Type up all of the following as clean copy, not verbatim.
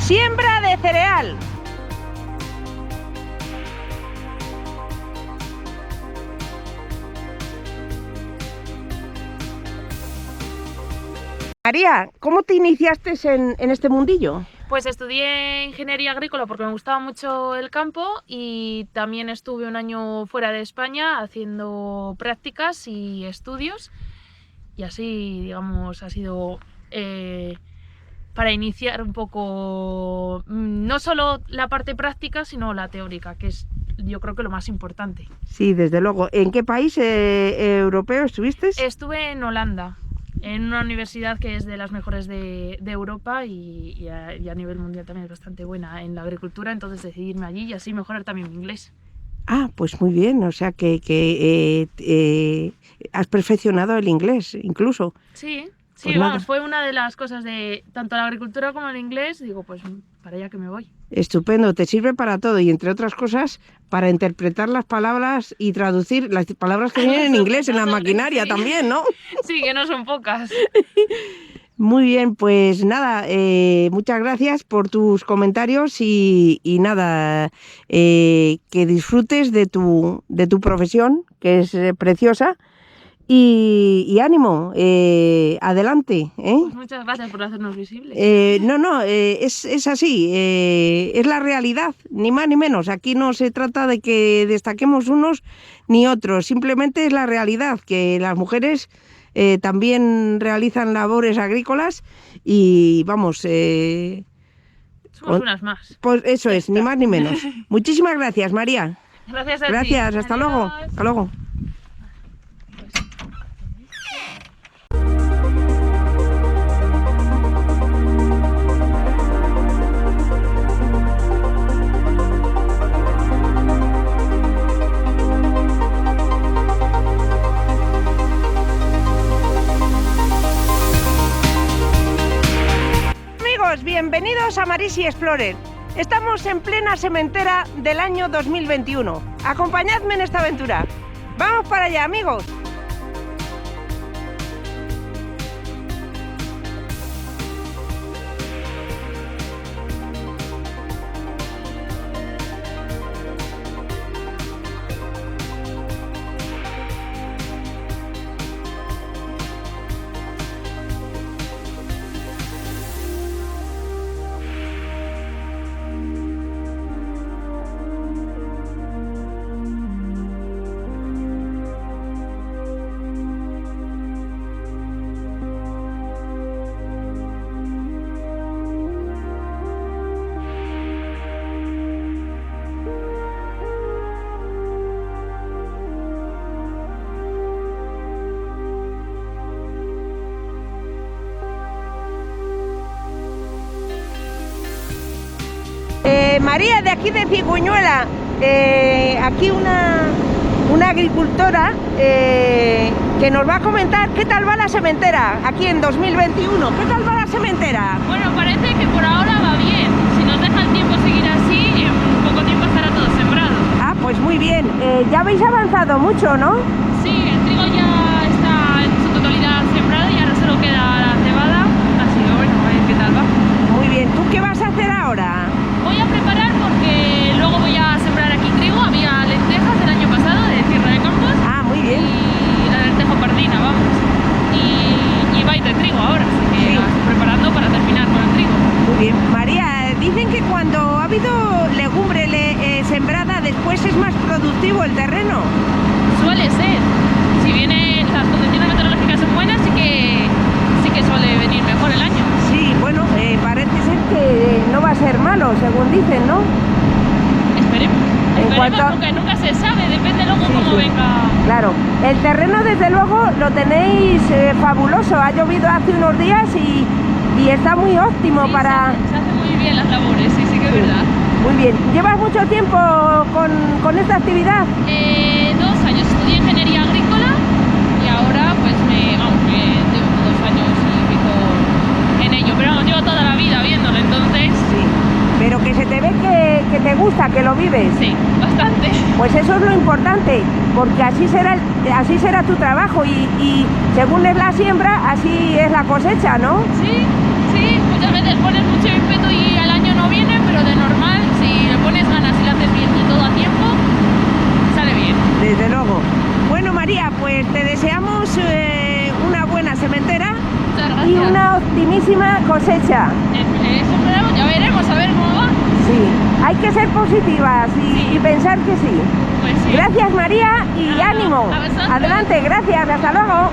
Siembra de cereal. María, ¿cómo te iniciaste en este mundillo? Pues estudié ingeniería agrícola porque me gustaba mucho el campo y también estuve un año fuera de España haciendo prácticas y estudios y así, digamos, ha sido para iniciar un poco no solo la parte práctica sino la teórica, que es yo creo que lo más importante. Sí, desde luego. ¿En qué país europeo estuviste? Estuve en Holanda, en una universidad que es de las mejores de Europa y a nivel mundial también es bastante buena en la agricultura, entonces decidí irme allí y así mejorar también mi inglés. Ah, pues muy bien, o sea que has perfeccionado el inglés incluso. Sí, Pues vamos, nada. fue una de las cosas de tanto la agricultura como el inglés, digo, pues para allá que me voy. Estupendo, te sirve para todo y entre otras cosas para interpretar las palabras y traducir las palabras que vienen en inglés en la maquinaria sí. También, ¿no? Sí, que no son pocas. Muy bien, pues nada, muchas gracias por tus comentarios y nada, que disfrutes de tu profesión, que es preciosa, y ánimo, adelante, ¿eh? Pues muchas gracias por hacernos visibles. Es así, es la realidad, ni más ni menos. Aquí no se trata de que destaquemos unos ni otros, simplemente es la realidad, que las mujeres también realizan labores agrícolas y vamos... Somos unas más. Pues eso Ya es, está. ni más ni menos. Muchísimas gracias, María. Gracias a ti. Gracias, hasta Adiós. luego. Hasta luego. Bienvenidos a Marisi Explorer. Estamos en plena sementera del año 2021. Acompañadme en esta aventura. ¡Vamos para allá, amigos! María, de aquí de Cigüeñuela, aquí una agricultora que nos va a comentar qué tal va la sementera aquí en 2021. ¿Qué tal va la sementera? Bueno, parece que por ahora va bien. Si nos deja el tiempo seguir así, en poco tiempo estará todo sembrado. Ah, pues muy bien. Ya habéis avanzado mucho, ¿no? Sí, el trigo ya está en su totalidad sembrado y ahora solo queda la cebada. Así que bueno, a ver qué tal va. Muy bien. ¿Tú qué vas a hacer ahora? Voy a preparar porque luego voy a sembrar aquí trigo. Había lentejas del año pasado de Tierra de Campos. Ah, muy bien. Y la lenteja pardina, vamos. Y va a ir de trigo ahora, así que Sí. la estoy preparando para terminar con el trigo. Muy bien. María, dicen que cuando ha habido legumbre sembrada, después es más productivo el terreno. Suele ser. Si vienen las condiciones meteorológicas son buenas, sí que suele venir mejor el año. Sí, bueno, parece ser que no va a ser malo, según dicen, ¿no? Esperemos, porque nunca se sabe, depende luego cómo venga. Claro, el terreno desde luego lo tenéis fabuloso, ha llovido hace unos días y está muy óptimo Sí, para... se hacen muy bien las labores, sí que es verdad. Muy bien, ¿llevas mucho tiempo con esta actividad? 2 años, estudié ingeniería agrícola y ahora pues llevo 2 años y pico en ello, pero vamos, llevo toda la vida viéndolo, entonces... Sí, pero que se te ve que te gusta, que lo vives. Sí, bastante. Pues eso es lo importante, porque así será tu trabajo y según es la siembra, así es la cosecha, ¿no? Sí, muchas veces pones mucho ímpetu y al año no lo de normal, si le pones ganas y lo haces bien y todo a tiempo, sale bien. Desde luego. Bueno, María, pues te deseamos una buena sementera Muchas y gracias. una optimísima cosecha. Eso esperamos, ya veremos a ver cómo va. Sí, hay que ser positivas y pensar que sí. Pues sí. Gracias, María, y Nada, ánimo. a vosotros. Adelante, gracias, hasta luego.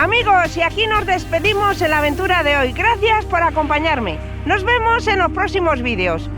Amigos, y aquí nos despedimos en la aventura de hoy. Gracias por acompañarme. Nos vemos en los próximos vídeos.